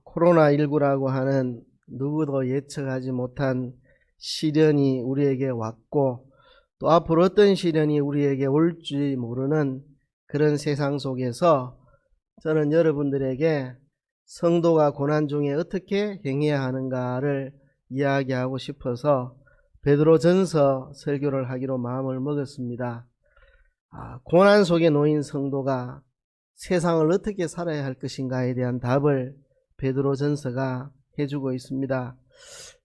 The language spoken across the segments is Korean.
코로나19라고 하는 누구도 예측하지 못한 시련이 우리에게 왔고, 또 앞으로 어떤 시련이 우리에게 올지 모르는 그런 세상 속에서 저는 여러분들에게 성도가 고난 중에 어떻게 행해야 하는가를 이야기하고 싶어서 베드로전서 설교를 하기로 마음을 먹었습니다. 고난 속에 놓인 성도가 세상을 어떻게 살아야 할 것인가에 대한 답을 베드로전서가 해주고 있습니다.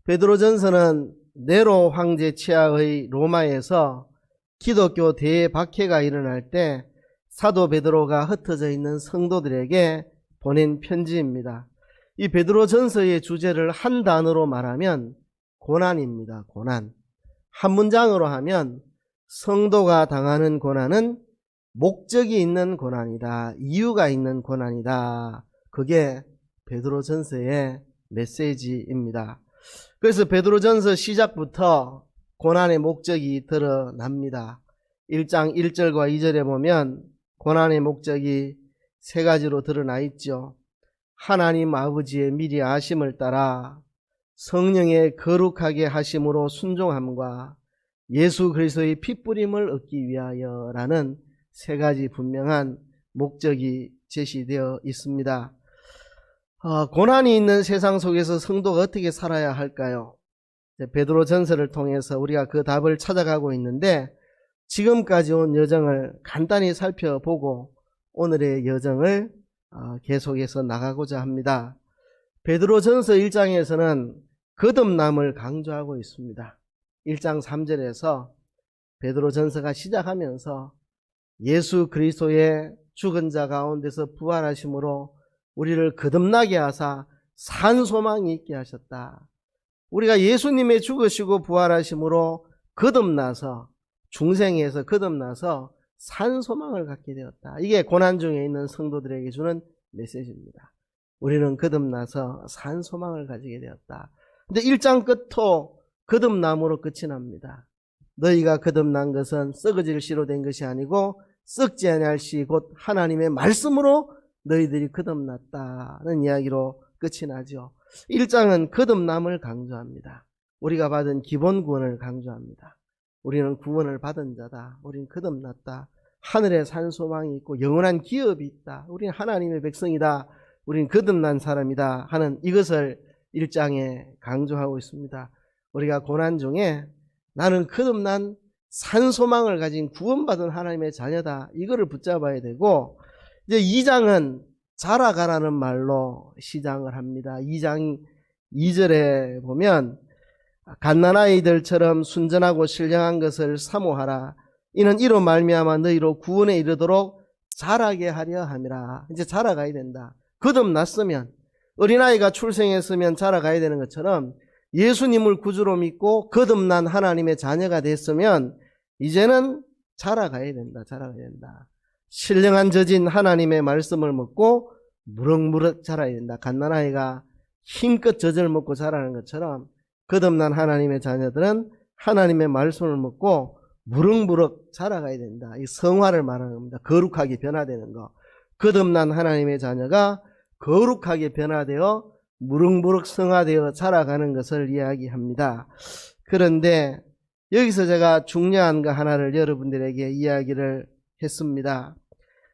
베드로전서는 네로 황제 치하의 로마에서 기독교 대박해가 일어날 때 사도 베드로가 흩어져 있는 성도들에게 보낸 편지입니다. 이 베드로전서의 주제를 한 단어로 말하면 고난입니다. 고난. 한 문장으로 하면 성도가 당하는 고난은 목적이 있는 고난이다. 이유가 있는 고난이다. 그게 베드로전서의 메시지입니다. 그래서 베드로전서 시작부터 고난의 목적이 드러납니다. 1장 1절과 2절에 보면 고난의 목적이 세 가지로 드러나 있죠. 하나님 아버지의 미리 아심을 따라 성령의 거룩하게 하심으로 순종함과 예수 그리스도의 핏부림을 얻기 위하여라는 세 가지 분명한 목적이 제시되어 있습니다. 고난이 있는 세상 속에서 성도가 어떻게 살아야 할까요? 베드로전서를 통해서 우리가 그 답을 찾아가고 있는데, 지금까지 온 여정을 간단히 살펴보고 오늘의 여정을 계속해서 나가고자 합니다. 베드로전서 1장에서는 거듭남을 강조하고 있습니다. 1장 3절에서 베드로전서가 시작하면서 예수 그리스도의 죽은 자 가운데서 부활하심으로 우리를 거듭나게 하사 산 소망이 있게 하셨다. 우리가 예수님의 죽으시고 부활하심으로 거듭나서, 중생에서 거듭나서 산 소망을 갖게 되었다. 이게 고난 중에 있는 성도들에게 주는 메시지입니다. 우리는 거듭나서 산 소망을 가지게 되었다. 근데 1장 끝도 거듭남으로 끝이 납니다. 너희가 거듭난 것은 썩어질 씨로 된 것이 아니고 썩지 아니할 씨 곧 하나님의 말씀으로 너희들이 거듭났다는 이야기로 끝이 나죠. 1장은 거듭남을 강조합니다. 우리가 받은 기본 구원을 강조합니다. 우리는 구원을 받은 자다. 우리는 거듭났다. 하늘에 산 소망이 있고 영원한 기업이 있다. 우리는 하나님의 백성이다. 우리는 거듭난 사람이다 하는 이것을 1장에 강조하고 있습니다. 우리가 고난 중에 나는 거듭난 산 소망을 가진 구원받은 하나님의 자녀다. 이거를 붙잡아야 되고, 이제 2장은 자라가라는 말로 시작을 합니다. 2장 2절에 보면 갓난아이들처럼 순전하고 신령한 것을 사모하라. 이는 이로 말미암아 너희로 구원에 이르도록 자라게 하려 함이라. 이제 자라가야 된다. 거듭났으면, 어린아이가 출생했으면 자라가야 되는 것처럼 예수님을 구주로 믿고 거듭난 하나님의 자녀가 됐으면 이제는 자라가야 된다. 자라가야 된다. 신령한 젖인 하나님의 말씀을 먹고 무럭무럭 자라야 된다. 갓난아이가 힘껏 젖을 먹고 자라는 것처럼 거듭난 하나님의 자녀들은 하나님의 말씀을 먹고 무럭무럭 자라가야 된다. 이 성화를 말하는 겁니다. 거룩하게 변화되는 거. 거듭난 하나님의 자녀가 거룩하게 변화되어 무럭무럭 성화되어 자라가는 것을 이야기합니다. 그런데 여기서 제가 중요한 거 하나를 여러분들에게 이야기를 했습니다.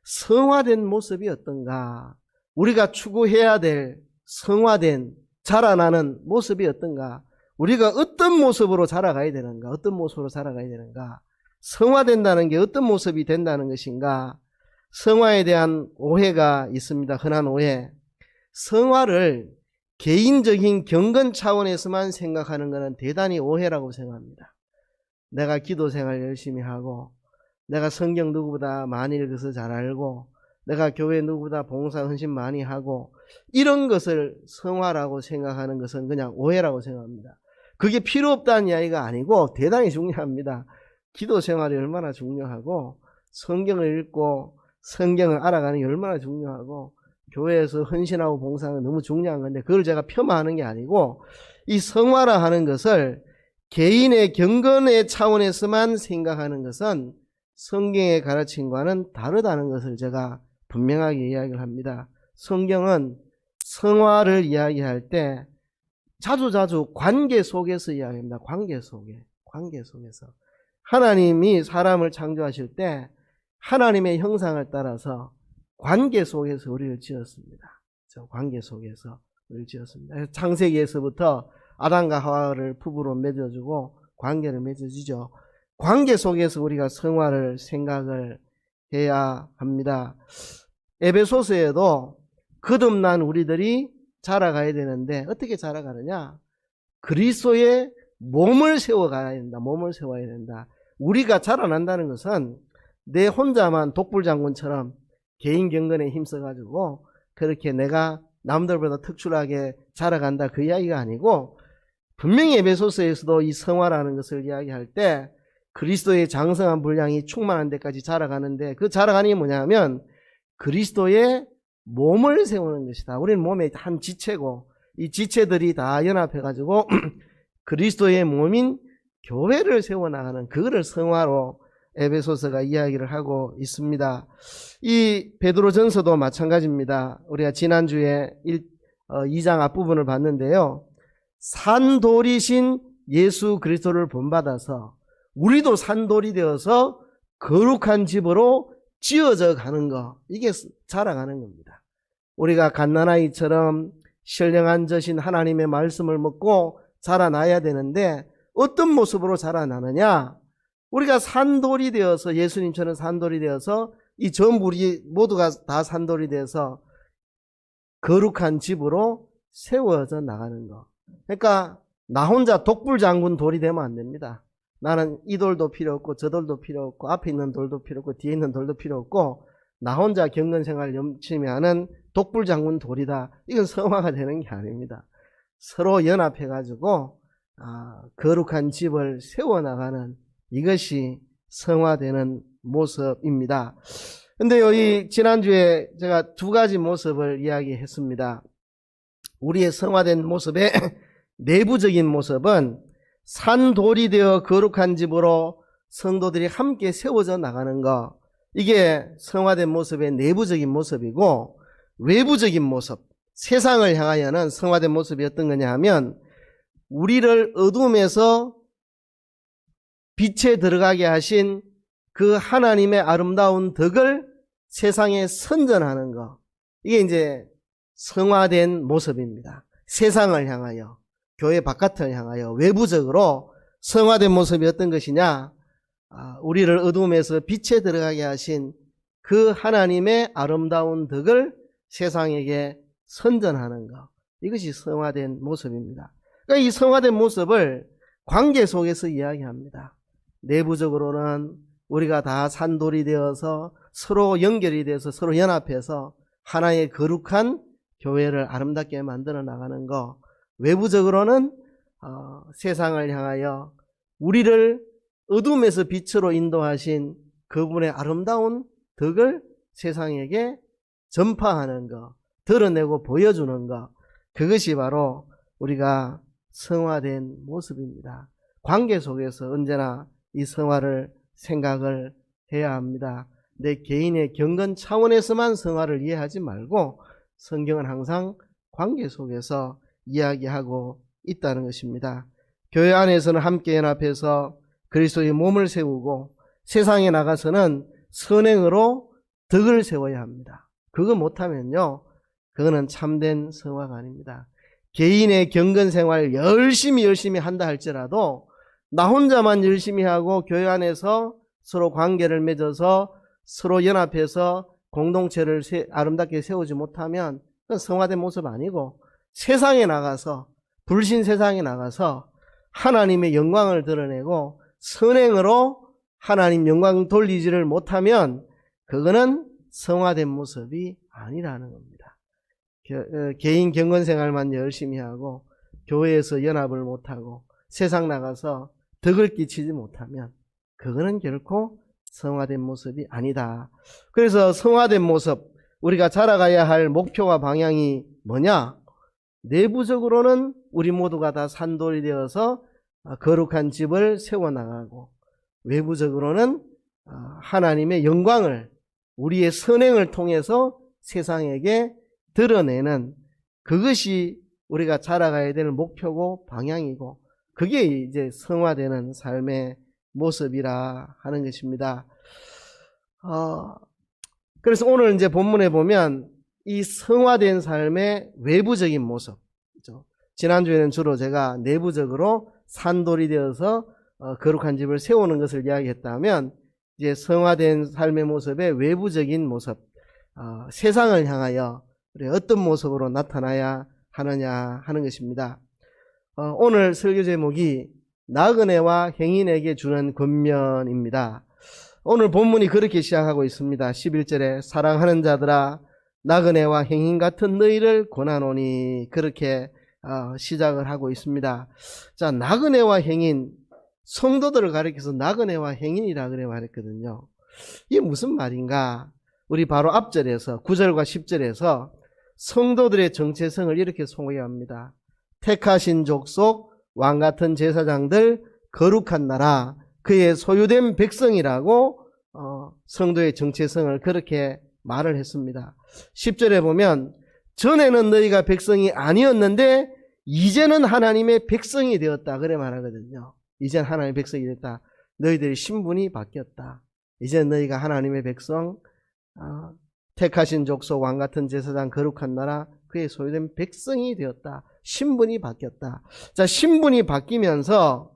성화된 모습이 어떤가? 우리가 추구해야 될 성화된 자라나는 모습이 어떤가? 우리가 어떤 모습으로 자라가야 되는가? 어떤 모습으로 자라가야 되는가? 성화된다는 게 어떤 모습이 된다는 것인가? 성화에 대한 오해가 있습니다. 흔한 오해. 성화를 개인적인 경건 차원에서만 생각하는 것은 대단히 오해라고 생각합니다. 내가 기도 생활 열심히 하고, 내가 성경 누구보다 많이 읽어서 잘 알고, 내가 교회 누구보다 봉사 헌신 많이 하고, 이런 것을 성화라고 생각하는 것은 그냥 오해라고 생각합니다. 그게 필요 없다는 이야기가 아니고 대단히 중요합니다. 기도 생활이 얼마나 중요하고, 성경을 읽고 성경을 알아가는 게 얼마나 중요하고, 교회에서 헌신하고 봉사하는 게 너무 중요한 건데, 그걸 제가 폄하하는 게 아니고, 이 성화라 하는 것을 개인의 경건의 차원에서만 생각하는 것은 성경의 가르침과는 다르다는 것을 제가 분명하게 이야기를 합니다. 성경은 성화를 이야기할 때 자주자주 관계 속에서 이야기합니다. 관계 속에서. 하나님이 사람을 창조하실 때 하나님의 형상을 따라서 관계 속에서 우리를 지었습니다. 저 관계 속에서 우리를 지었습니다. 창세기에서부터 아담과 하와를 부부로 맺어주고 관계를 맺어주죠. 관계 속에서 우리가 성화를 생각을 해야 합니다. 에베소서에도 거듭난 우리들이 자라가야 되는데 어떻게 자라가느냐? 그리스도의 몸을 세워가야 된다. 몸을 세워야 된다. 우리가 자라난다는 것은 내 혼자만 독불장군처럼 개인 경건에 힘써가지고 그렇게 내가 남들보다 특출하게 자라간다 그 이야기가 아니고, 분명히 에베소서에서도 이 성화라는 것을 이야기할 때 그리스도의 장성한 분량이 충만한 데까지 자라가는데, 그 자라가는 게 뭐냐면 그리스도의 몸을 세우는 것이다. 우리는 몸의 한 지체고 이 지체들이 다 연합해가지고 그리스도의 몸인 교회를 세워나가는, 그거를 성화로 에베소서가 이야기를 하고 있습니다. 이 베드로전서도 마찬가지입니다. 우리가 지난주에 2장 앞부분을 봤는데요. 산돌이신 예수 그리스도를 본받아서 우리도 산돌이 되어서 거룩한 집으로 지어져 가는 거, 이게 자라가는 겁니다. 우리가 갓난아이처럼 신령한 젖인 하나님의 말씀을 먹고 자라나야 되는데 어떤 모습으로 자라나느냐? 우리가 산돌이 되어서, 예수님처럼 산돌이 되어서 이 전부 우리 모두가 다 산돌이 되어서 거룩한 집으로 세워져 나가는 거. 그러니까 나 혼자 독불장군 돌이 되면 안 됩니다. 나는 이 돌도 필요 없고 저 돌도 필요 없고 앞에 있는 돌도 필요 없고 뒤에 있는 돌도 필요 없고 나 혼자 경건생활 열심히 하는 독불장군 돌이다. 이건 성화가 되는 게 아닙니다. 서로 연합해가지고 거룩한 집을 세워나가는, 이것이 성화되는 모습입니다. 근데 여기 지난주에 제가 두 가지 모습을 이야기했습니다. 우리의 성화된 모습의 내부적인 모습은 산돌이 되어 거룩한 집으로 성도들이 함께 세워져 나가는 것, 이게 성화된 모습의 내부적인 모습이고, 외부적인 모습, 세상을 향하여는 성화된 모습이 어떤 거냐 하면 우리를 어둠에서 빛에 들어가게 하신 그 하나님의 아름다운 덕을 세상에 선전하는 것, 이게 이제 성화된 모습입니다. 세상을 향하여, 교회 바깥을 향하여 외부적으로 성화된 모습이 어떤 것이냐? 우리를 어둠에서 빛에 들어가게 하신 그 하나님의 아름다운 덕을 세상에게 선전하는 것, 이것이 성화된 모습입니다. 그러니까 이 성화된 모습을 관계 속에서 이야기합니다. 내부적으로는 우리가 다 산돌이 되어서 서로 연결이 돼서 서로 연합해서 하나의 거룩한 교회를 아름답게 만들어 나가는 것, 외부적으로는 세상을 향하여 우리를 어둠에서 빛으로 인도하신 그분의 아름다운 덕을 세상에게 전파하는 것, 드러내고 보여주는 것, 그것이 바로 우리가 성화된 모습입니다. 관계 속에서 언제나 이 성화를 생각을 해야 합니다. 내 개인의 경건 차원에서만 성화를 이해하지 말고 성경은 항상 관계 속에서 이야기하고 있다는 것입니다. 교회 안에서는 함께 연합해서 그리스도의 몸을 세우고 세상에 나가서는 선행으로 덕을 세워야 합니다. 그거 못하면요, 그거는 참된 성화가 아닙니다. 개인의 경건생활 열심히 한다 할지라도 나 혼자만 열심히 하고 교회 안에서 서로 관계를 맺어서 서로 연합해서 공동체를 아름답게 세우지 못하면 그건 성화된 모습 아니고, 세상에 나가서, 불신 세상에 나가서 하나님의 영광을 드러내고 선행으로 하나님 영광 돌리지를 못하면 그거는 성화된 모습이 아니라는 겁니다. 개인 경건생활만 열심히 하고 교회에서 연합을 못하고 세상 나가서 덕을 끼치지 못하면 그거는 결코 성화된 모습이 아니다. 그래서 성화된 모습, 우리가 자라가야 할 목표와 방향이 뭐냐? 내부적으로는 우리 모두가 다 산돌이 되어서 거룩한 집을 세워나가고, 외부적으로는 하나님의 영광을 우리의 선행을 통해서 세상에게 드러내는 그것이 우리가 자라가야 될 목표고 방향이고 그게 이제 성화되는 삶의 모습이라 하는 것입니다. 그래서 오늘 이제 본문에 보면 이 성화된 삶의 외부적인 모습, 그렇죠? 지난주에는 주로 제가 내부적으로 산돌이 되어서 거룩한 집을 세우는 것을 이야기했다면 이제 성화된 삶의 모습의 외부적인 모습, 세상을 향하여 어떤 모습으로 나타나야 하느냐 하는 것입니다. 오늘 설교 제목이 나그네와 행인에게 주는 권면입니다. 오늘 본문이 그렇게 시작하고 있습니다. 11절에 사랑하는 자들아 나그네와 행인 같은 너희를 권하노니 그렇게 시작을 하고 있습니다. 자, 나그네와 행인, 성도들을 가리켜서 나그네와 행인이라 그래 말했거든요. 이게 무슨 말인가? 우리 바로 앞절에서 9절과 10절에서 성도들의 정체성을 이렇게 소개합니다. 택하신 족속, 왕같은 제사장들, 거룩한 나라, 그의 소유된 백성이라고 성도의 정체성을 그렇게 말을 했습니다. 10절에 보면 전에는 너희가 백성이 아니었는데 이제는 하나님의 백성이 되었다 그래 말하거든요. 이제는 하나님의 백성이 됐다. 너희들의 신분이 바뀌었다. 이제 너희가 하나님의 백성, 택하신 족속, 왕같은 제사장, 거룩한 나라, 그의 소유된 백성이 되었다. 신분이 바뀌었다. 자, 신분이 바뀌면서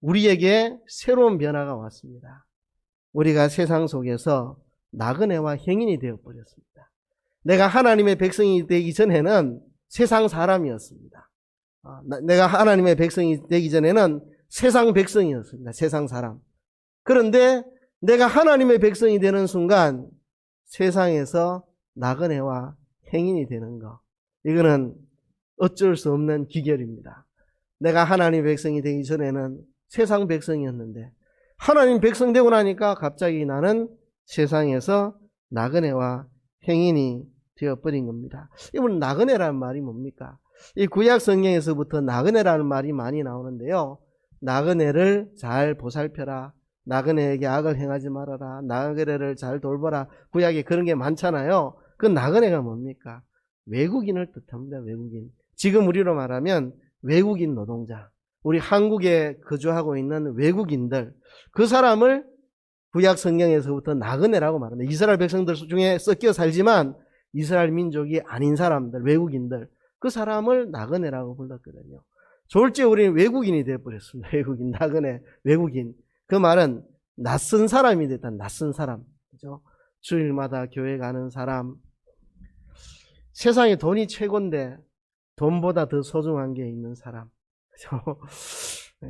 우리에게 새로운 변화가 왔습니다. 우리가 세상 속에서 나그네와 행인이 되어버렸습니다. 내가 하나님의 백성이 되기 전에는 세상 사람이었습니다. 내가 하나님의 백성이 되기 전에는 세상 백성이었습니다. 세상 사람. 그런데 내가 하나님의 백성이 되는 순간 세상에서 나그네와 행인이 되는 것, 이거는 어쩔 수 없는 기결입니다. 내가 하나님의 백성이 되기 전에는 세상 백성이었는데 하나님 백성 되고 나니까 갑자기 나는 세상에서 나그네와 행인이 되어버린 겁니다. 이번 나그네라는 말이 뭡니까? 이 구약 성경에서부터 나그네라는 말이 많이 나오는데요. 나그네를 잘 보살펴라. 나그네에게 악을 행하지 말아라. 나그네를 잘 돌보라. 구약에 그런 게 많잖아요. 그 나그네가 뭡니까? 외국인을 뜻합니다. 외국인. 지금 우리로 말하면 외국인 노동자. 우리 한국에 거주하고 있는 외국인들. 그 사람을 구약 성경에서부터 나그네라고 말합니다. 이스라엘 백성들 중에 섞여 살지만 이스라엘 민족이 아닌 사람들, 외국인들. 그 사람을 나그네라고 불렀거든요. 졸지에 우리는 외국인이 되어버렸습니다. 외국인, 나그네, 외국인. 그 말은 낯선 사람이 됐다. 낯선 사람. 그죠? 주일마다 교회 가는 사람. 세상에 돈이 최고인데 돈보다 더 소중한 게 있는 사람. 그죠? 네.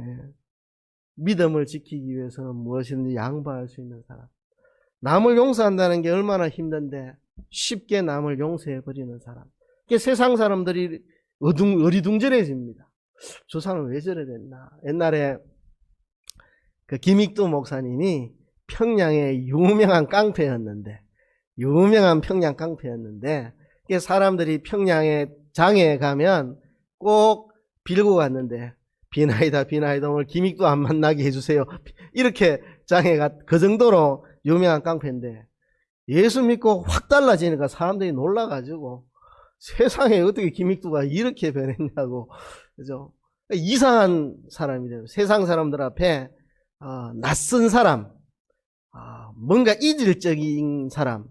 믿음을 지키기 위해서는 무엇이든지 양보할 수 있는 사람. 남을 용서한다는 게 얼마나 힘든데 쉽게 남을 용서해버리는 사람. 이게 세상 사람들이 어리둥절해집니다. 저 사람 왜 저래 됐나. 옛날에 그 김익도 목사님이 평양의 유명한 깡패였는데, 유명한 평양 깡패였는데, 사람들이 평양에 장에 가면 꼭 빌고 갔는데, 비나이다, 비나이다, 오늘 김익도 안 만나게 해주세요. 이렇게 장에가 그 정도로 유명한 깡패인데, 예수 믿고 확 달라지니까 사람들이 놀라가지고, 세상에 어떻게 김익도가 이렇게 변했냐고, 그죠? 이상한 사람이 돼요. 세상 사람들 앞에 낯선 사람, 뭔가 이질적인 사람,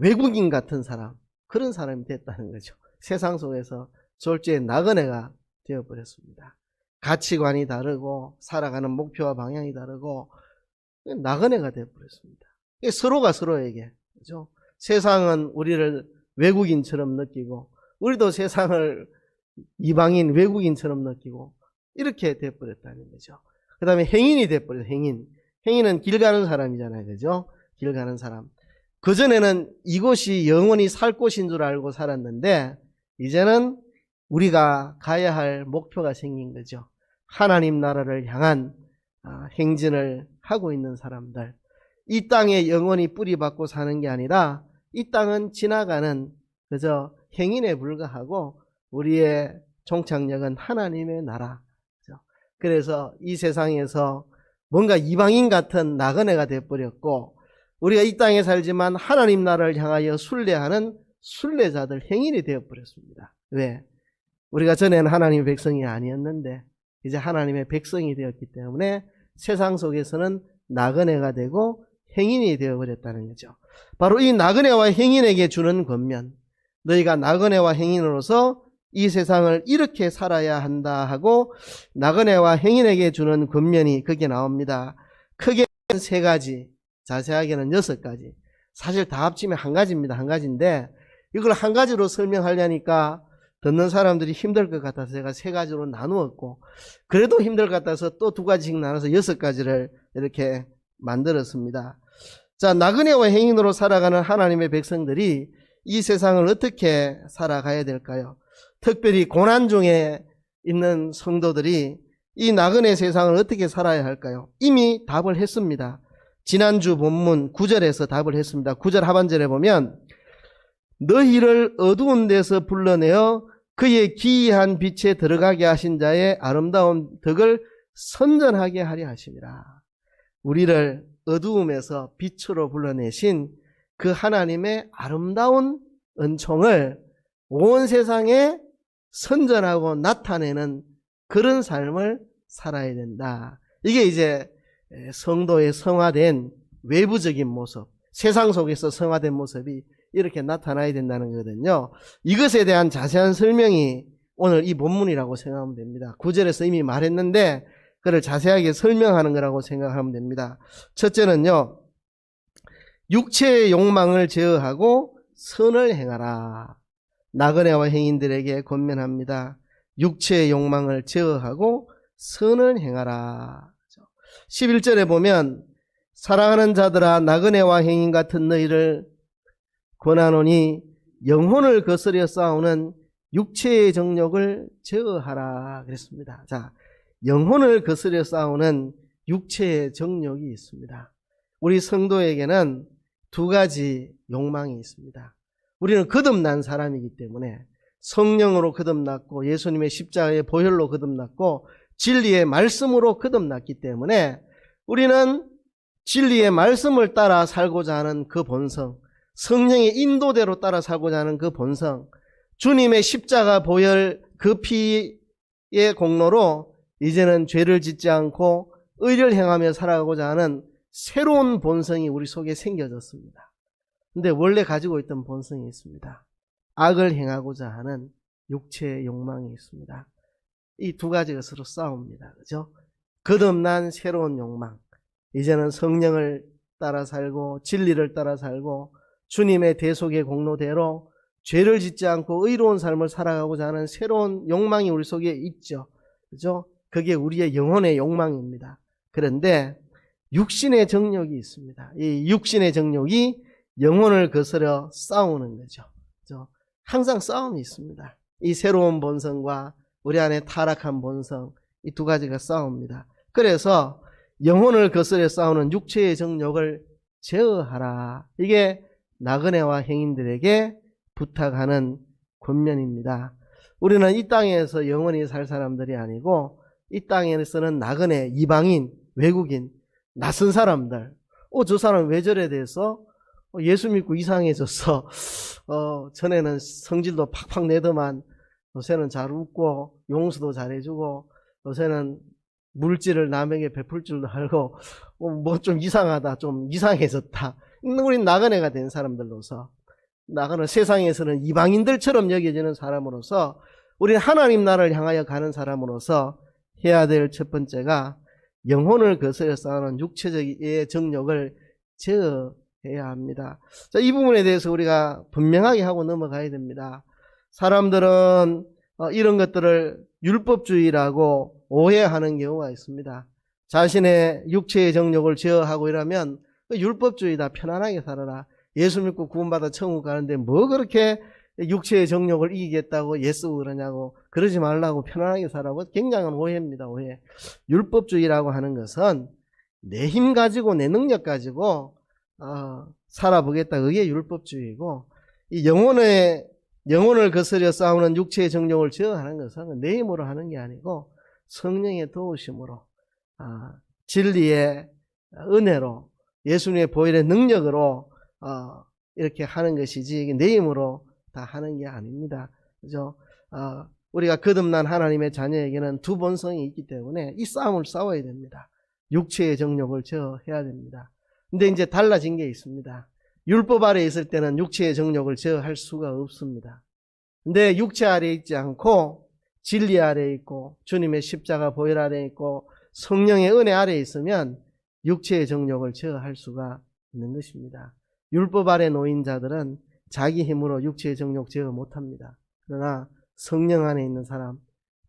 외국인 같은 사람, 그런 사람이 됐다는 거죠. 세상 속에서 졸지에 나그네가 되어버렸습니다. 가치관이 다르고 살아가는 목표와 방향이 다르고 나그네가 되어버렸습니다. 서로가 서로에게, 그죠? 세상은 우리를 외국인처럼 느끼고 우리도 세상을 이방인, 외국인처럼 느끼고 이렇게 되어버렸다는 거죠. 그 다음에 행인이 되어버려요. 행인은 길 가는 사람이잖아요. 그죠? 길 가는 사람. 그전에는 이곳이 영원히 살 곳인 줄 알고 살았는데 이제는 우리가 가야 할 목표가 생긴 거죠. 하나님 나라를 향한 행진을 하고 있는 사람들. 이 땅에 영원히 뿌리박고 사는 게 아니라 이 땅은 지나가는 그저 행인에 불과하고 우리의 종착역은 하나님의 나라. 그래서 이 세상에서 뭔가 이방인 같은 나그네가 되어버렸고 우리가 이 땅에 살지만 하나님 나라를 향하여 순례하는 순례자들, 행인이 되어버렸습니다. 왜? 우리가 전에는 하나님의 백성이 아니었는데 이제 하나님의 백성이 되었기 때문에 세상 속에서는 나그네가 되고 행인이 되어버렸다는 거죠. 바로 이 나그네와 행인에게 주는 권면, 너희가 나그네와 행인으로서 이 세상을 이렇게 살아야 한다 하고 나그네와 행인에게 주는 권면이 거기에 나옵니다. 크게 세 가지, 자세하게는 6가지. 사실 다 합치면 한 가지입니다. 한 가지인데 이걸 한 가지로 설명하려니까 듣는 사람들이 힘들 것 같아서 제가 3가지로 나누었고, 그래도 힘들 것 같아서 또 2가지씩 나눠서 6가지를 이렇게 만들었습니다. 자, 나그네와 행인으로 살아가는 하나님의 백성들이 이 세상을 어떻게 살아가야 될까요? 특별히 고난 중에 있는 성도들이 이 나그네 세상을 어떻게 살아야 할까요? 이미 답을 했습니다. 지난주 본문 9절에서 답을 했습니다. 9절 하반절에 보면 너희를 어두운 데서 불러내어 그의 기이한 빛에 들어가게 하신 자의 아름다운 덕을 선전하게 하려 하심이라. 우리를 어두움에서 빛으로 불러내신 그 하나님의 아름다운 은총을 온 세상에 선전하고 나타내는 그런 삶을 살아야 된다. 이게 이제 성도의 성화된 외부적인 모습, 세상 속에서 성화된 모습이 이렇게 나타나야 된다는 거거든요. 이것에 대한 자세한 설명이 오늘 이 본문이라고 생각하면 됩니다. 9절에서 이미 말했는데 그를 자세하게 설명하는 거라고 생각하면 됩니다. 첫째는요, 육체의 욕망을 제어하고 선을 행하라. 나그네와 행인들에게 권면합니다. 육체의 욕망을 제어하고 선을 행하라. 11절에 보면 사랑하는 자들아 나그네와 행인 같은 너희를 권하노니 영혼을 거스려 싸우는 육체의 정욕을 제어하라 그랬습니다. 자, 영혼을 거스려 싸우는 육체의 정욕이 있습니다. 우리 성도에게는 2가지 욕망이 있습니다. 우리는 거듭난 사람이기 때문에 성령으로 거듭났고 예수님의 십자가의 보혈로 거듭났고 진리의 말씀으로 거듭났기 때문에 우리는 진리의 말씀을 따라 살고자 하는 그 본성, 성령의 인도대로 따라 살고자 하는 그 본성, 주님의 십자가 보혈 그 피의 공로로 이제는 죄를 짓지 않고 의를 행하며 살아가고자 하는 새로운 본성이 우리 속에 생겨졌습니다. 근데 원래 가지고 있던 본성이 있습니다. 악을 행하고자 하는 육체의 욕망이 있습니다. 이 2가지가 서로 싸웁니다. 그죠? 거듭난 새로운 욕망. 이제는 성령을 따라 살고 진리를 따라 살고 주님의 대속의 공로대로 죄를 짓지 않고 의로운 삶을 살아가고자 하는 새로운 욕망이 우리 속에 있죠. 그죠? 그게 우리의 영혼의 욕망입니다. 그런데 육신의 정욕이 있습니다. 이 육신의 정욕이 영혼을 거스려 싸우는 거죠. 그죠? 항상 싸움이 있습니다. 이 새로운 본성과 우리 안에 타락한 본성, 이 2가지가 싸웁니다. 그래서 영혼을 거스려 싸우는 육체의 정욕을 제어하라. 이게 나그네와 행인들에게 부탁하는 권면입니다. 우리는 이 땅에서 영원히 살 사람들이 아니고 이 땅에서는 나그네, 이방인, 외국인, 낯선 사람들. 저 사람 왜 저래 돼서 예수 믿고 이상해졌어. 전에는 성질도 팍팍 내더만 요새는 잘 웃고 용서도 잘해주고 요새는 물질을 남에게 베풀 줄도 알고 뭐 좀 이상하다, 좀 이상해졌다. 우린 나그네가 된 사람들로서, 나그네 세상에서는 이방인들처럼 여겨지는 사람으로서, 우리는 하나님 나라를 향하여 가는 사람으로서 해야 될 첫 번째가 영혼을 거스려 싸우는 육체적인 정욕을 제어해야 합니다. 자, 이 부분에 대해서 우리가 분명하게 하고 넘어가야 됩니다. 사람들은 이런 것들을 율법주의라고 오해하는 경우가 있습니다. 자신의 육체의 정욕을 제어하고 이러면 율법주의다, 편안하게 살아라, 예수 믿고 구원받아 천국 가는데 뭐 그렇게 육체의 정욕을 이기겠다고 예쓰고 그러냐고, 그러지 말라고, 편안하게 살라고. 굉장한 오해입니다. 오해. 율법주의라고 하는 것은 내 힘 가지고 내 능력 가지고 살아보겠다, 그게 율법주의고, 이 영혼을 거스려 싸우는 육체의 정욕을 제어하는 것은 내 힘으로 하는 게 아니고 성령의 도우심으로, 진리의 은혜로, 예수님의 보혈의 능력으로 이렇게 하는 것이지 내 힘으로 다 하는 게 아닙니다. 그죠? 우리가 거듭난 하나님의 자녀에게는 두 본성이 있기 때문에 이 싸움을 싸워야 됩니다. 육체의 정욕을 제어해야 됩니다. 근데 이제 달라진 게 있습니다. 율법 아래 있을 때는 육체의 정욕을 제어할 수가 없습니다. 근데 육체 아래 있지 않고 진리 아래 있고 주님의 십자가 보혈 아래 있고 성령의 은혜 아래 있으면 육체의 정욕을 제어할 수가 있는 것입니다. 율법 아래 놓인 자들은 자기 힘으로 육체의 정욕 제어 못합니다. 그러나 성령 안에 있는 사람,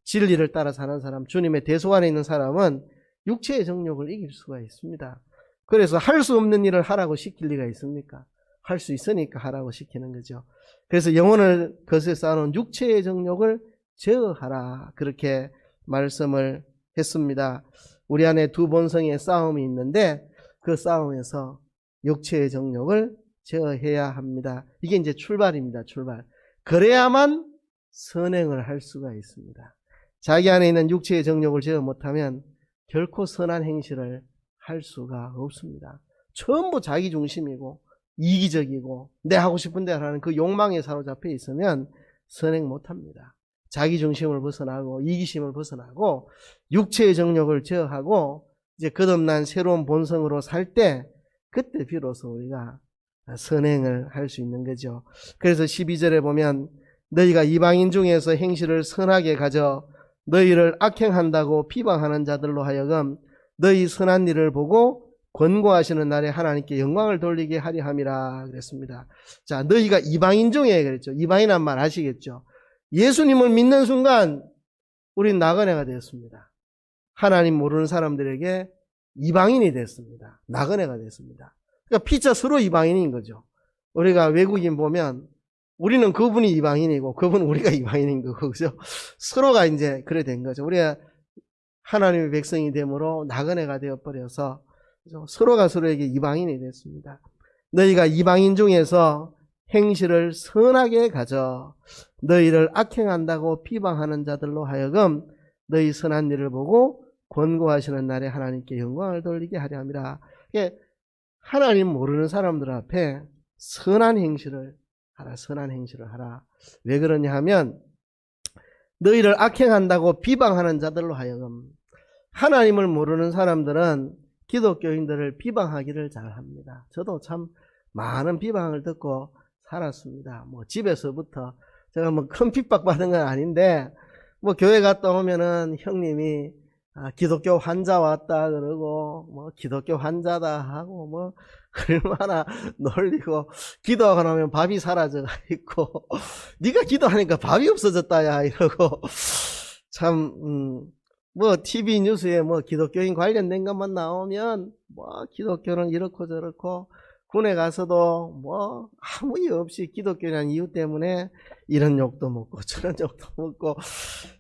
진리를 따라 사는 사람, 주님의 대속 안에 있는 사람은 육체의 정욕을 이길 수가 있습니다. 그래서 할 수 없는 일을 하라고 시킬 리가 있습니까? 할 수 있으니까 하라고 시키는 거죠. 그래서 영혼을 것에 쌓아놓은 육체의 정욕을 제어하라, 그렇게 말씀을 했습니다. 우리 안에 두 본성의 싸움이 있는데 그 싸움에서 육체의 정욕을 제어해야 합니다. 이게 이제 출발입니다. 출발. 그래야만 선행을 할 수가 있습니다. 자기 안에 있는 육체의 정욕을 제어 못하면 결코 선한 행실을 할 수가 없습니다. 전부 자기 중심이고 이기적이고 내 하고 싶은 대로 하는 그 욕망에 사로잡혀 있으면 선행 못합니다. 자기 중심을 벗어나고 이기심을 벗어나고 육체의 정욕을 제어하고 이제 거듭난 새로운 본성으로 살 때 그때 비로소 우리가 선행을 할 수 있는 거죠. 그래서 12절에 보면 너희가 이방인 중에서 행실을 선하게 가져 너희를 악행한다고 비방하는 자들로 하여금 너희 선한 일을 보고 권고하시는 날에 하나님께 영광을 돌리게 하려 함이라 그랬습니다. 자, 너희가 이방인 중에 그랬죠. 이방인란 말 아시겠죠? 예수님을 믿는 순간 우린 나그네가 되었습니다. 하나님 모르는 사람들에게 이방인이 됐습니다. 나그네가 됐습니다. 그러니까 피차 서로 이방인인 거죠. 우리가 외국인 보면 우리는 그분이 이방인이고 그분은 우리가 이방인인 거고, 그죠? 서로가 이제 그래 된 거죠. 우리가 하나님의 백성이 되므로 나그네가 되어버려서 서로가 서로에게 이방인이 됐습니다. 너희가 이방인 중에서 행실을 선하게 가져 너희를 악행한다고 비방하는 자들로 하여금 너희 선한 일을 보고 권고하시는 날에 하나님께 영광을 돌리게 하려 함이라. 하나님 모르는 사람들 앞에 선한 행실을 하라, 선한 행실을 하라. 왜 그러냐 하면 너희를 악행한다고 비방하는 자들로 하여금, 하나님을 모르는 사람들은 기독교인들을 비방하기를 잘합니다. 저도 참 많은 비방을 듣고 살았습니다. 뭐 집에서부터 제가 뭐 큰 핍박 받은 건 아닌데 뭐 교회 갔다 오면은 형님이 기독교 환자 왔다 그러고 뭐 기독교 환자다 하고 뭐 얼마나 놀리고, 기도하고 나면 밥이 사라져 있고 네가 기도하니까 밥이 없어졌다 야 이러고, 참 뭐 TV 뉴스에 뭐 기독교인 관련된 것만 나오면 뭐 기독교는 이렇고 저렇고, 군에 가서도 뭐 아무 이유 없이 기독교라는 이유 때문에 이런 욕도 먹고 저런 욕도 먹고,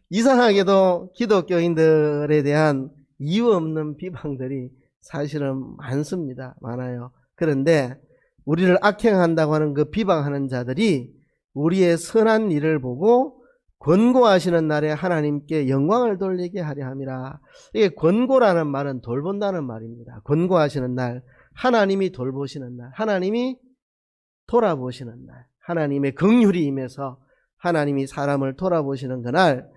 이상하게도 기독교인들에 대한 이유 없는 비방들이 사실은 많습니다. 많아요. 그런데 우리를 악행한다고 하는 그 비방하는 자들이 우리의 선한 일을 보고 권고하시는 날에 하나님께 영광을 돌리게 하려 함이라. 이게 권고라는 말은 돌본다는 말입니다. 권고하시는 날, 하나님이 돌보시는 날, 하나님이 돌아보시는 날, 하나님의 긍휼이 임해서 하나님이 사람을 돌아보시는 그날,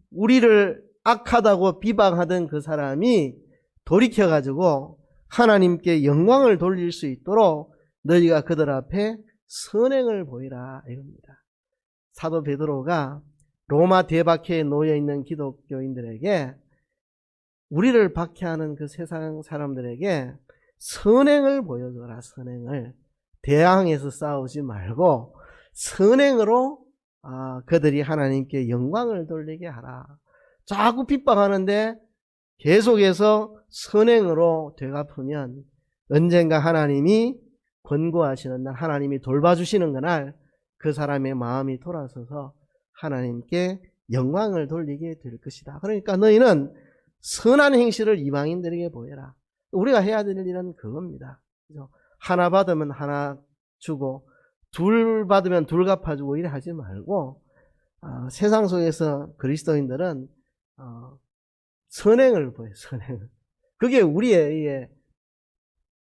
우리를 악하다고 비방하던 그 사람이 돌이켜가지고 하나님께 영광을 돌릴 수 있도록 너희가 그들 앞에 선행을 보이라 이겁니다. 사도 베드로가 로마 대박해에 놓여있는 기독교인들에게, 우리를 박해하는 그 세상 사람들에게 선행을 보여줘라. 선행을. 대항해서 싸우지 말고 선행으로 그들이 하나님께 영광을 돌리게 하라. 자꾸 핍박하는데 계속해서 선행으로 되갚으면 언젠가 하나님이 권고하시는 날, 하나님이 돌봐주시는 그날 그 사람의 마음이 돌아서서 하나님께 영광을 돌리게 될 것이다. 그러니까 너희는 선한 행실을 이방인들에게 보여라. 우리가 해야 될 일은 그겁니다. 하나 받으면 하나 주고 둘 받으면 둘 갚아주고 이래 하지 말고, 세상 속에서 그리스도인들은 선행을 보여요. 선행을. 그게 우리의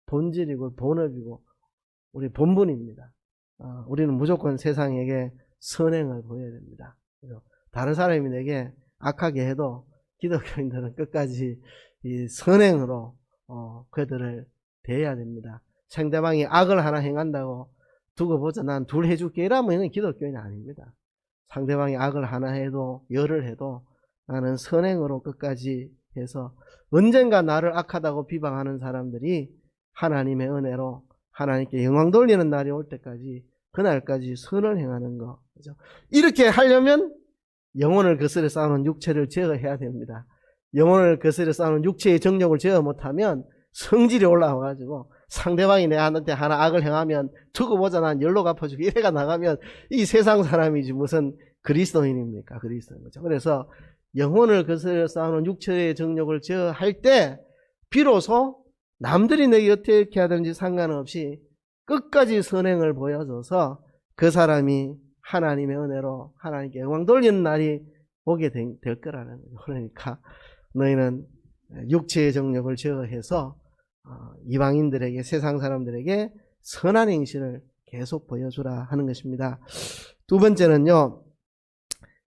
본질이고 본업이고 우리 본분입니다. 우리는 무조건 세상에게 선행을 보여야 됩니다. 그래서 다른 사람이 내게 악하게 해도 기독교인들은 끝까지 이 선행으로 그들을 대해야 됩니다. 상대방이 악을 하나 행한다고 두고 보자 난 둘 해줄게 이러면 이건 기독교인이 아닙니다. 상대방이 악을 하나 해도 열을 해도 나는 선행으로 끝까지 해서 언젠가 나를 악하다고 비방하는 사람들이 하나님의 은혜로 하나님께 영광 돌리는 날이 올 때까지 그날까지 선을 행하는 거. 그죠? 이렇게 하려면 영혼을 거스려 싸우는 육체를 제어해야 됩니다. 영혼을 거스려 싸우는 육체의 정욕을 제어 못하면 성질이 올라와가지고 상대방이 내한테 하나 악을 행하면 두고 보자 난 열로 갚아주고 이래가 나가면 이 세상 사람이지 무슨 그리스도인입니까? 그리스도인 거죠. 그래서 영혼을 거스려 싸우는 육체의 정욕을 제어할 때 비로소 남들이 내게 어떻게 하든지 상관없이 끝까지 선행을 보여줘서 그 사람이 하나님의 은혜로 하나님께 영광 돌리는 날이 오게 될 거라는 거죠. 그러니까 너희는 육체의 정욕을 제어해서 이방인들에게 세상 사람들에게 선한 행실을 계속 보여주라 하는 것입니다. 두 번째는요.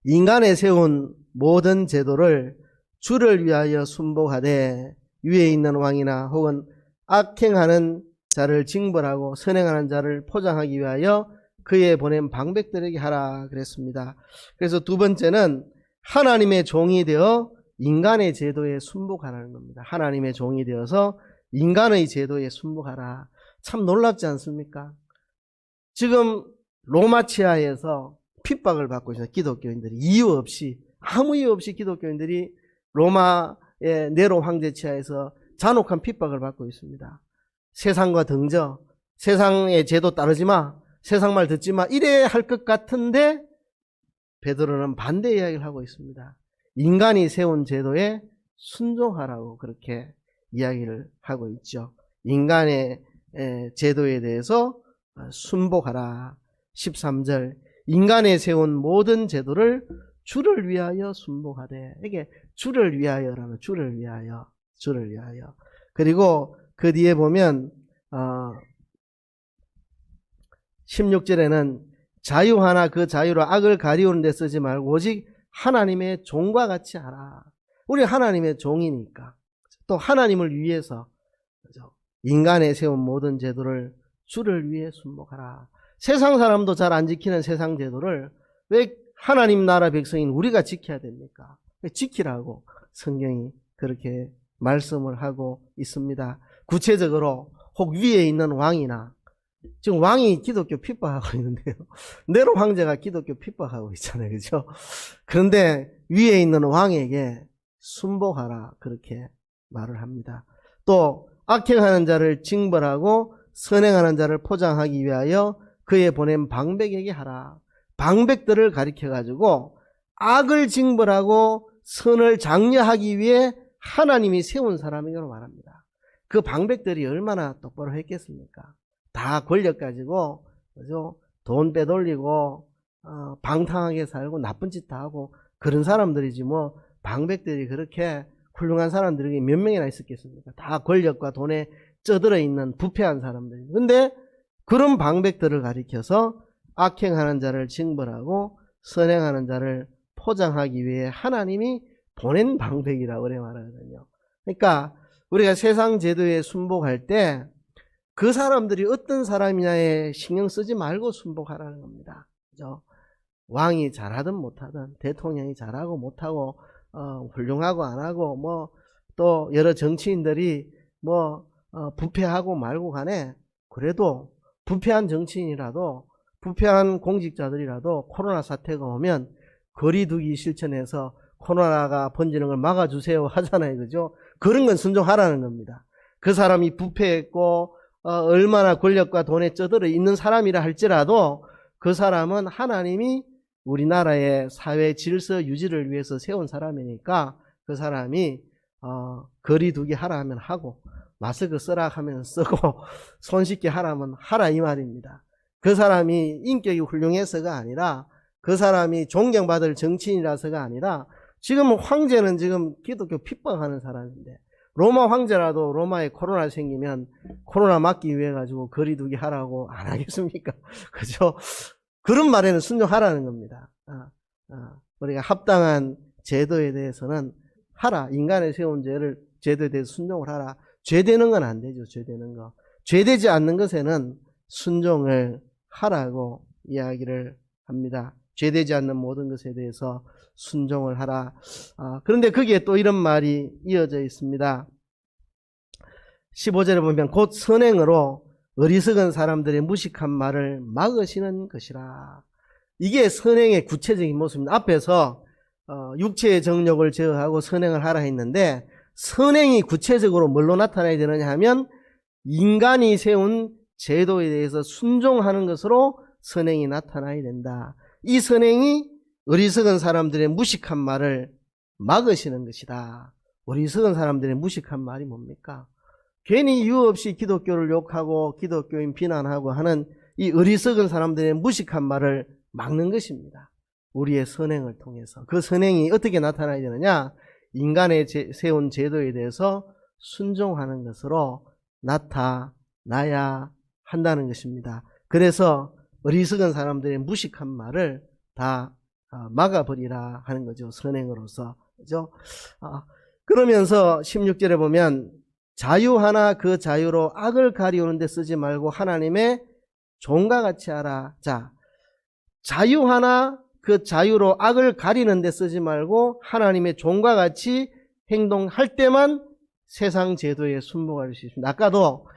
인간에 세운 모든 제도를 주를 위하여 순복하되 위에 있는 왕이나 혹은 악행하는 자를 징벌하고 선행하는 자를 포장하기 위하여 그의 보낸 방백들에게 하라 그랬습니다. 그래서 두 번째는 하나님의 종이 되어 인간의 제도에 순복하라는 겁니다. 하나님의 종이 되어서 인간의 제도에 순복하라. 참 놀랍지 않습니까? 지금 로마치아에서 핍박을 받고 있어요. 기독교인들이 이유 없이 아무 이유 없이 기독교인들이 로마의 네로 황제 치하에서 잔혹한 핍박을 받고 있습니다. 세상과 등져 세상의 제도 따르지 마 세상 말 듣지 마 이래야 할 것 같은데 베드로는 반대 이야기를 하고 있습니다. 인간이 세운 제도에 순종하라고 그렇게 이야기를 하고 있죠. 인간의 제도에 대해서 순복하라. 13절 인간에 세운 모든 제도를 주를 위하여 순복하되 이게 주를 위하여라는 주를 위하여 그리고 그 뒤에 보면 16절에는 자유하나 그 자유로 악을 가리우는 데 쓰지 말고 오직 하나님의 종과 같이 하라. 우리 하나님의 종이니까 또 하나님을 위해서 인간에 세운 모든 제도를 주를 위해 순복하라. 세상 사람도 잘 안 지키는 세상 제도를 왜 하나님 나라 백성인 우리가 지켜야 됩니까? 지키라고 성경이 그렇게 말씀을 하고 있습니다. 구체적으로 혹 위에 있는 왕이나 지금 왕이 기독교 핍박하고 있는데요. 네로 황제가 기독교 핍박하고 있잖아요. 그죠? 그런데 위에 있는 왕에게 순복하라 그렇게 말을 합니다. 또 악행하는 자를 징벌하고 선행하는 자를 포장하기 위하여 그의 보낸 방백에게 하라. 방백들을 가리켜가지고 악을 징벌하고 선을 장려하기 위해 하나님이 세운 사람이라고 말합니다. 그 방백들이 얼마나 똑바로 했겠습니까? 다 권력 가지고 그죠? 돈 빼돌리고 방탕하게 살고 나쁜 짓 다 하고 그런 사람들이지 뭐 방백들이 그렇게 훌륭한 사람들이 몇 명이나 있었겠습니까? 다 권력과 돈에 쩌들어 있는 부패한 사람들이. 근데 그런 방백들을 가리켜서 악행하는 자를 징벌하고 선행하는 자를 포장하기 위해 하나님이 보낸 방백이라고 그래 말하거든요. 그러니까 우리가 세상 제도에 순복할 때 그 사람들이 어떤 사람이냐에 신경 쓰지 말고 순복하라는 겁니다. 그죠? 왕이 잘하든 못하든 대통령이 잘하고 못하고 훌륭하고 안 하고 뭐 또 여러 정치인들이 뭐 부패하고 말고 간에 그래도 부패한 정치인이라도 부패한 공직자들이라도 코로나 사태가 오면 거리두기 실천해서 코로나가 번지는 걸 막아주세요 하잖아요. 그죠? 그런 건 순종하라는 겁니다. 그 사람이 부패했고 얼마나 권력과 돈에 쩌들어 있는 사람이라 할지라도 그 사람은 하나님이 우리나라의 사회 질서 유지를 위해서 세운 사람이니까 그 사람이 거리두기 하라 하면 하고 마스크 쓰라 하면 쓰고 손 씻게 하라면 하라 이 말입니다. 그 사람이 인격이 훌륭해서가 아니라 그 사람이 존경받을 정치인이라서가 아니라 지금 황제는 지금 기독교 핍박하는 사람인데 로마 황제라도 로마에 코로나 생기면 코로나 막기 위해 가지고 거리두기 하라고 안 하겠습니까? 그죠? 그런 말에는 순종하라는 겁니다. 우리가 합당한 제도에 대해서는 하라. 인간의 세운 제도에 대해서 순종을 하라. 죄되는 건 안 되죠. 죄되는 거. 죄되지 않는 것에는 순종을 하라고 이야기를 합니다. 죄되지 않는 모든 것에 대해서 순종을 하라. 그런데 거기에 또 이런 말이 이어져 있습니다. 15절에 보면 곧 선행으로 어리석은 사람들의 무식한 말을 막으시는 것이라. 이게 선행의 구체적인 모습입니다. 앞에서 육체의 정욕을 제어하고 선행을 하라 했는데, 선행이 구체적으로 뭘로 나타나야 되느냐 하면 인간이 세운 제도에 대해서 순종하는 것으로 선행이 나타나야 된다. 이 선행이 어리석은 사람들의 무식한 말을 막으시는 것이다. 어리석은 사람들의 무식한 말이 뭡니까? 괜히 이유 없이 기독교를 욕하고 기독교인 비난하고 하는 이 어리석은 사람들의 무식한 말을 막는 것입니다. 우리의 선행을 통해서. 그 선행이 어떻게 나타나야 되느냐? 인간의 세운 제도에 대해서 순종하는 것으로 나타나야 한다는 것입니다. 그래서 어리석은 사람들의 무식한 말을 다 막아버리라 하는 거죠. 선행으로서. 그죠? 그러면서 16절에 보면 자유하나 그 자유로 악을 가리우는 데 쓰지 말고 하나님의 종과 같이 하라. 자, 자유하나 그 자유로 악을 가리는 데 쓰지 말고 하나님의 종과 같이 행동할 때만 세상 제도에 순복할 수 있습니다. 아까도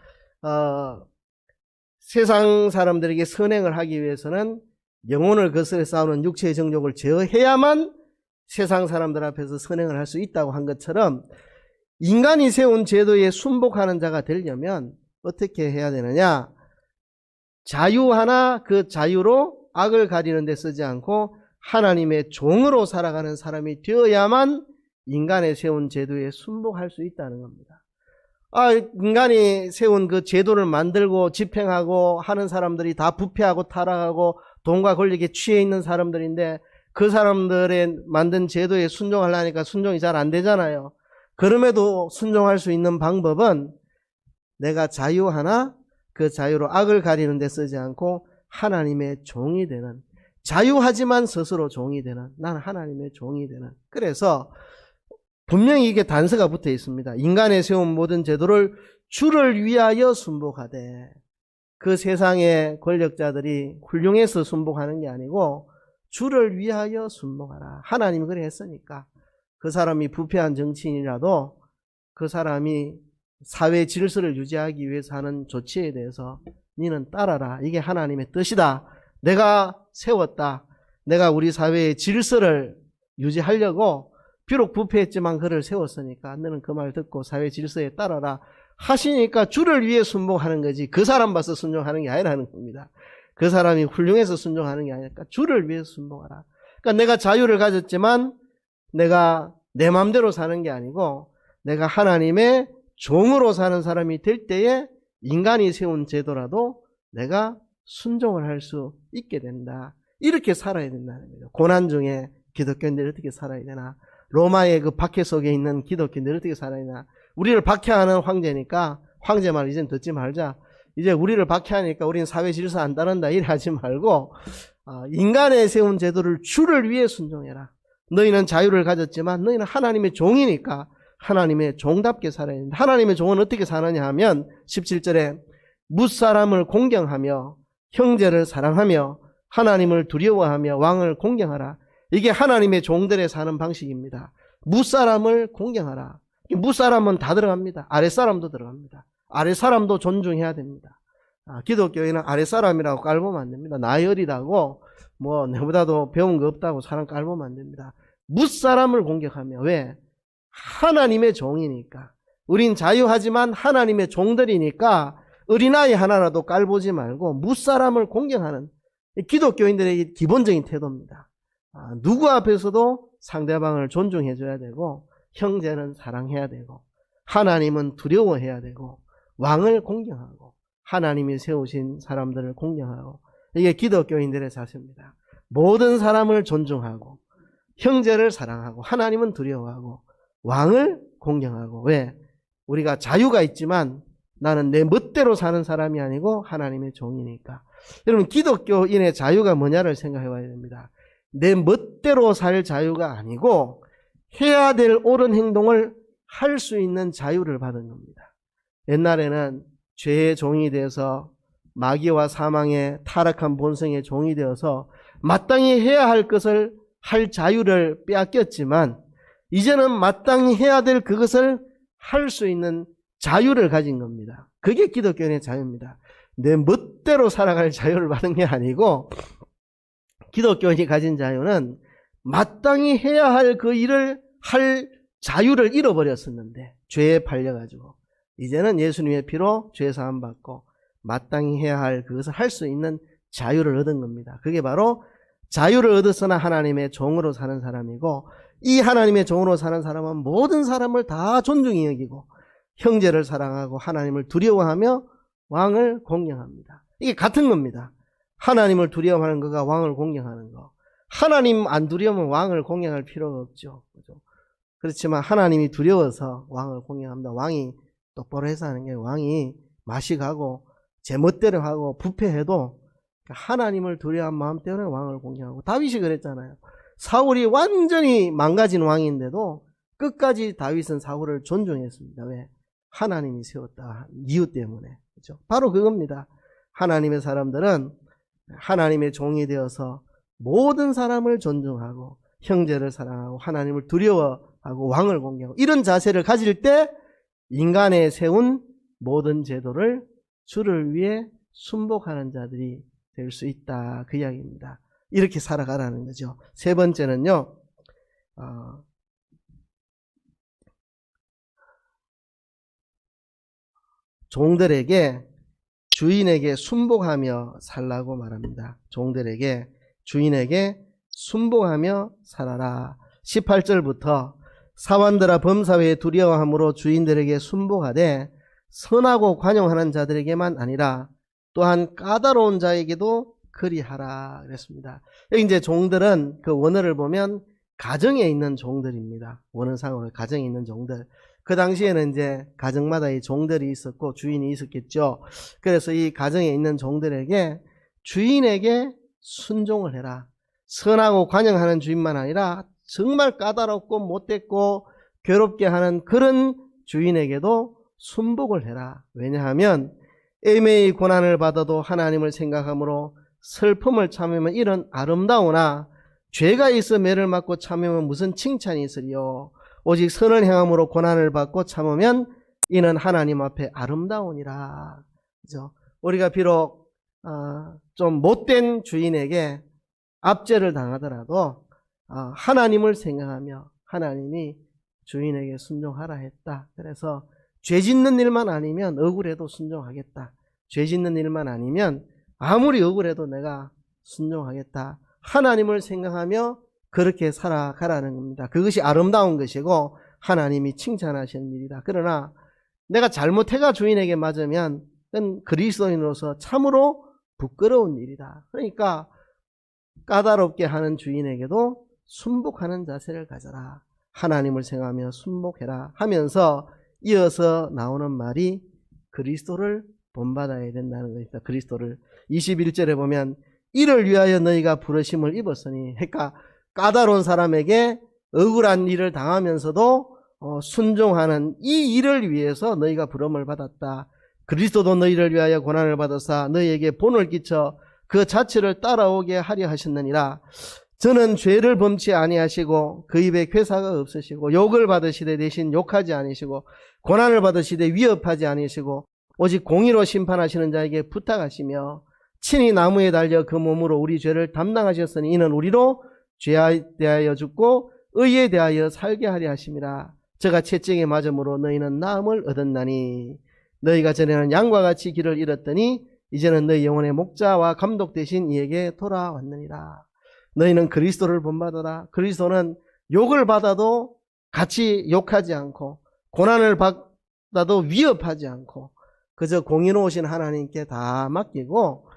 세상 사람들에게 선행을 하기 위해서는 영혼을 거스려 싸우는 육체의 정욕을 제어해야만 세상 사람들 앞에서 선행을 할 수 있다고 한 것처럼, 인간이 세운 제도에 순복하는 자가 되려면 어떻게 해야 되느냐? 자유하나 그 자유로 악을 가리는 데 쓰지 않고 하나님의 종으로 살아가는 사람이 되어야만 인간의 세운 제도에 순복할 수 있다는 겁니다. 인간이 세운 그 제도를 만들고 집행하고 하는 사람들이 다 부패하고 타락하고 돈과 권력에 취해 있는 사람들인데, 그 사람들의 만든 제도에 순종하려니까 순종이 잘 안 되잖아요. 그럼에도 순종할 수 있는 방법은 내가 자유하나 그 자유로 악을 가리는 데 쓰지 않고 하나님의 종이 되는, 자유하지만 스스로 종이 되는, 나는 하나님의 종이 되는. 그래서 분명히 이게 단서가 붙어 있습니다. 인간의 세운 모든 제도를 주를 위하여 순복하되, 그 세상의 권력자들이 훌륭해서 순복하는 게 아니고 주를 위하여 순복하라. 하나님이 그래 했으니까. 그 사람이 부패한 정치인이라도 그 사람이 사회 질서를 유지하기 위해서 하는 조치에 대해서 너는 따라라. 이게 하나님의 뜻이다. 내가 세웠다. 내가 우리 사회의 질서를 유지하려고 비록 부패했지만 그를 세웠으니까 너는 그 말 듣고 사회 질서에 따라라 하시니까 주를 위해 순종하는 거지, 그 사람 봐서 순종하는 게 아니라는 겁니다. 그 사람이 훌륭해서 순종하는 게 아니니까 주를 위해 순종하라. 그러니까 내가 자유를 가졌지만 내가 내 마음대로 사는 게 아니고 내가 하나님의 종으로 사는 사람이 될 때에 인간이 세운 제도라도 내가 순종을 할 수 있게 된다. 이렇게 살아야 된다는 거죠. 고난 중에 기독교인들이 어떻게 살아야 되나? 로마의 그 박해 속에 있는 기독교인들이 어떻게 살아야 되나? 우리를 박해하는 황제니까 황제 말 이젠 듣지 말자. 이제 우리를 박해하니까 우리는 사회 질서 안 따른다 이래 하지 말고 인간의 세운 제도를 주를 위해 순종해라. 너희는 자유를 가졌지만 너희는 하나님의 종이니까 하나님의 종답게 살아야 된다. 하나님의 종은 어떻게 사느냐 하면 17절에 뭇사람을 공경하며 형제를 사랑하며 하나님을 두려워하며 왕을 공경하라. 이게 하나님의 종들의 사는 방식입니다. 뭇사람을 공경하라. 뭇사람은 다 들어갑니다. 아랫사람도 들어갑니다. 아랫사람도 존중해야 됩니다. 기독교에는 아랫사람이라고 깔보면 안 됩니다. 나열이라고 뭐 내보다도 배운 거 없다고 사람 깔보면 안 됩니다. 뭇사람을 공격하며, 왜? 하나님의 종이니까. 우린 자유하지만 하나님의 종들이니까 어린아이 하나라도 깔보지 말고 뭇사람을 공경하는 기독교인들의 기본적인 태도입니다. 누구 앞에서도 상대방을 존중해줘야 되고 형제는 사랑해야 되고 하나님은 두려워해야 되고 왕을 공경하고 하나님이 세우신 사람들을 공경하고, 이게 기독교인들의 자세입니다. 모든 사람을 존중하고 형제를 사랑하고 하나님은 두려워하고 왕을 공경하고. 왜? 우리가 자유가 있지만 나는 내 멋대로 사는 사람이 아니고 하나님의 종이니까. 여러분, 기독교인의 자유가 뭐냐를 생각해 봐야 됩니다. 내 멋대로 살 자유가 아니고 해야 될 옳은 행동을 할 수 있는 자유를 받은 겁니다. 옛날에는 죄의 종이 되어서 마귀와 사망의 타락한 본성의 종이 되어서 마땅히 해야 할 것을 할 자유를 빼앗겼지만 이제는 마땅히 해야 될 그것을 할 수 있는 자유를 가진 겁니다. 그게 기독교인의 자유입니다. 내 멋대로 살아갈 자유를 받은 게 아니고 기독교인이 가진 자유는 마땅히 해야 할 그 일을 할 자유를 잃어버렸었는데 죄에 팔려가지고 이제는 예수님의 피로 죄 사함 받고 마땅히 해야 할 그것을 할 수 있는 자유를 얻은 겁니다. 그게 바로 자유를 얻었으나 하나님의 종으로 사는 사람이고, 이 하나님의 종으로 사는 사람은 모든 사람을 다 존중히 여기고 형제를 사랑하고 하나님을 두려워하며 왕을 공경합니다. 이게 같은 겁니다. 하나님을 두려워하는 거가 왕을 공경하는 거. 하나님 안 두려우면 왕을 공경할 필요가 없죠. 그죠? 그렇지만 하나님이 두려워서 왕을 공경합니다. 왕이 똑바로 해서 하는 게, 왕이 맛이 가고 제 멋대로 하고 부패해도 하나님을 두려워한 마음 때문에 왕을 공경하고, 다윗이 그랬잖아요. 사울이 완전히 망가진 왕인데도 끝까지 다윗은 사울을 존중했습니다. 왜? 하나님이 세웠다 이유 때문에. 그렇죠? 바로 그겁니다. 하나님의 사람들은 하나님의 종이 되어서 모든 사람을 존중하고 형제를 사랑하고 하나님을 두려워하고 왕을 공경하고, 이런 자세를 가질 때 인간의 세운 모든 제도를 주를 위해 순복하는 자들이 될 수 있다, 그 이야기입니다. 이렇게 살아가라는 거죠. 세 번째는요, 종들에게 주인에게 순복하며 살라고 말합니다. 종들에게 주인에게 순복하며 살아라. 18절부터 사원들아 범사회에 두려워함으로 주인들에게 순복하되 선하고 관용하는 자들에게만 아니라 또한 까다로운 자에게도 그리하라 그랬습니다. 여기 이제 종들은 그 원어를 보면 가정에 있는 종들입니다. 원어상으로 가정에 있는 종들. 그 당시에는 이제 가정마다 이 종들이 있었고 주인이 있었겠죠. 그래서 이 가정에 있는 종들에게 주인에게 순종을 해라. 선하고 관용하는 주인만 아니라 정말 까다롭고 못됐고 괴롭게 하는 그런 주인에게도 순복을 해라. 왜냐하면 애매히 고난을 받아도 하나님을 생각함으로 슬픔을 참으면 이런 아름다우나 죄가 있어 매를 맞고 참으면 무슨 칭찬이 있으리요. 오직 선을 행함으로 고난을 받고 참으면 이는 하나님 앞에 아름다우니라. 그죠? 우리가 비록 좀 못된 주인에게 압제를 당하더라도 하나님을 생각하며 하나님이 주인에게 순종하라 했다. 그래서 죄 짓는 일만 아니면 억울해도 순종하겠다. 죄 짓는 일만 아니면 아무리 억울해도 내가 순종하겠다. 하나님을 생각하며 그렇게 살아가라는 겁니다. 그것이 아름다운 것이고 하나님이 칭찬하시는 일이다. 그러나 내가 잘못해가 주인에게 맞으면 그건 그리스도인으로서 참으로 부끄러운 일이다. 그러니까 까다롭게 하는 주인에게도 순복하는 자세를 가져라. 하나님을 생각하며 순복해라 하면서 이어서 나오는 말이 그리스도를 본받아야 된다는 것입니다. 그리스도를 21절에 보면 이를 위하여 너희가 부르심을 입었으니, 그러니까 까다로운 사람에게 억울한 일을 당하면서도 순종하는 이 일을 위해서 너희가 부름을 받았다. 그리스도도 너희를 위하여 고난을 받으사 너희에게 본을 끼쳐 그 자체를 따라오게 하려 하셨느니라. 저는 죄를 범치 아니하시고 그 입에 괴사가 없으시고 욕을 받으시되 대신 욕하지 아니시고 고난을 받으시되 위협하지 아니시고 오직 공의로 심판하시는 자에게 부탁하시며 친히 나무에 달려 그 몸으로 우리 죄를 담당하셨으니 이는 우리로 죄에 대하여 죽고 의에 대하여 살게 하려 하심이라. 저가 채찍에 맞음으로 너희는 나음을 얻었나니 너희가 전에는 양과 같이 길을 잃었더니 이제는 너희 영혼의 목자와 감독 되신 이에게 돌아왔느니라. 너희는 그리스도를 본받아라. 그리스도는 욕을 받아도 같이 욕하지 않고 고난을 받아도 위협하지 않고 그저 공의로우신 하나님께 다 맡기고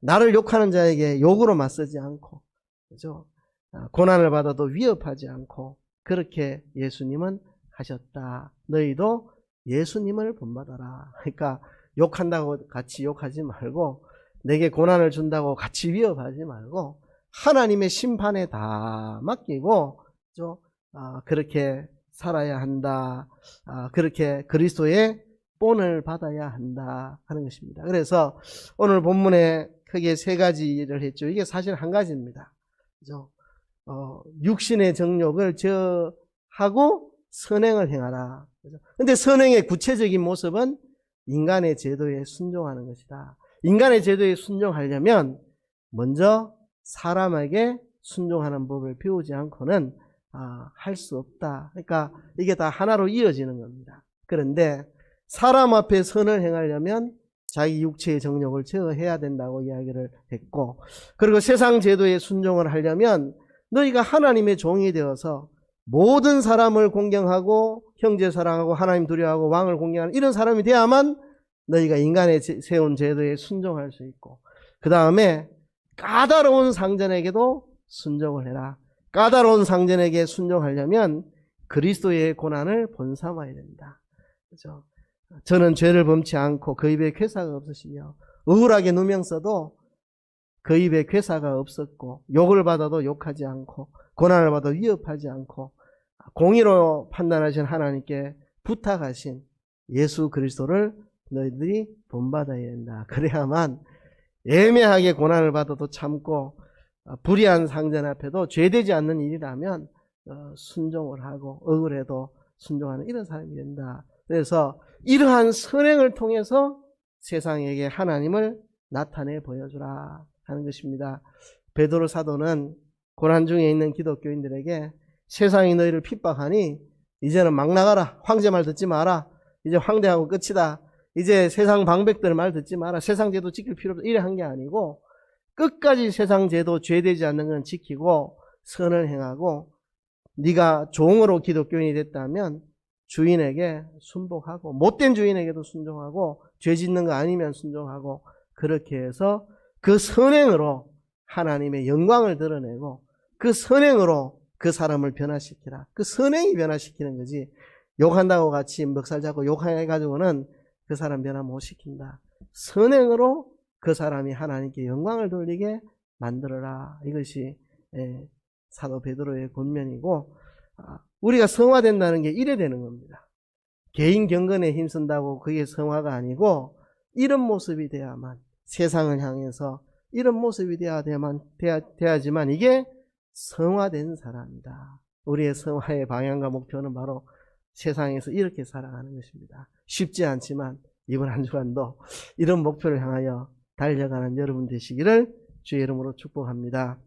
나를 욕하는 자에게 욕으로 맞서지 않고, 그죠? 고난을 받아도 위협하지 않고 그렇게 예수님은 하셨다. 너희도 예수님을 본받아라. 그러니까 욕한다고 같이 욕하지 말고 내게 고난을 준다고 같이 위협하지 말고 하나님의 심판에 다 맡기고 그렇게 살아야 한다. 그렇게 그리스도의 본을 받아야 한다 하는 것입니다. 그래서 오늘 본문에 크게 세 가지를 했죠. 이게 사실 한 가지입니다. 그죠? 육신의 정욕을 제어하고 선행을 행하라. 그런데 선행의 구체적인 모습은 인간의 제도에 순종하는 것이다. 인간의 제도에 순종하려면 먼저 사람에게 순종하는 법을 배우지 않고는 할 수 없다. 그러니까 이게 다 하나로 이어지는 겁니다. 그런데 사람 앞에 선을 행하려면 자기 육체의 정욕을 제어해야 된다고 이야기를 했고, 그리고 세상 제도에 순종을 하려면 너희가 하나님의 종이 되어서 모든 사람을 공경하고 형제 사랑하고 하나님 두려워하고 왕을 공경하는 이런 사람이 돼야만 너희가 인간의 세운 제도에 순종할 수 있고, 그 다음에 까다로운 상전에게도 순종을 해라. 까다로운 상전에게 순종하려면 그리스도의 고난을 본삼아야 된다. 그죠? 저는 죄를 범치 않고 그 입에 괴사가 없으시며 억울하게 누명 써도 그 입에 괴사가 없었고 욕을 받아도 욕하지 않고 고난을 받아도 위협하지 않고 공의로 판단하신 하나님께 부탁하신 예수 그리스도를 너희들이 본받아야 된다. 그래야만 애매하게 고난을 받아도 참고 불의한 상전 앞에도 죄되지 않는 일이라면 순종을 하고 억울해도 순종하는 이런 사람이 된다. 그래서 이러한 선행을 통해서 세상에게 하나님을 나타내 보여주라 하는 것입니다. 베드로 사도는 고난 중에 있는 기독교인들에게 세상이 너희를 핍박하니 이제는 막 나가라. 황제 말 듣지 마라. 이제 황대하고 끝이다. 이제 세상 방백들 말 듣지 마라. 세상 제도 지킬 필요 없다. 이래 한 게 아니고 끝까지 세상 제도 죄되지 않는 건 지키고 선을 행하고 네가 종으로 기독교인이 됐다면 주인에게 순복하고 못된 주인에게도 순종하고 죄 짓는 거 아니면 순종하고 그렇게 해서 그 선행으로 하나님의 영광을 드러내고 그 선행으로 그 사람을 변화시키라. 그 선행이 변화시키는 거지 욕한다고 같이 멱살 잡고 욕해가지고는 그 사람 변화 못 시킨다. 선행으로 그 사람이 하나님께 영광을 돌리게 만들어라. 이것이 사도 베드로의 권면이고 우리가 성화된다는 게 이래 되는 겁니다. 개인 경건에 힘쓴다고 그게 성화가 아니고 이런 모습이 돼야만 세상을 향해서 이런 모습이 돼야지만 이게 성화된 사람이다. 우리의 성화의 방향과 목표는 바로 세상에서 이렇게 살아가는 것입니다. 쉽지 않지만 이번 한 주간도 이런 목표를 향하여 달려가는 여러분 되시기를 주의 이름으로 축복합니다.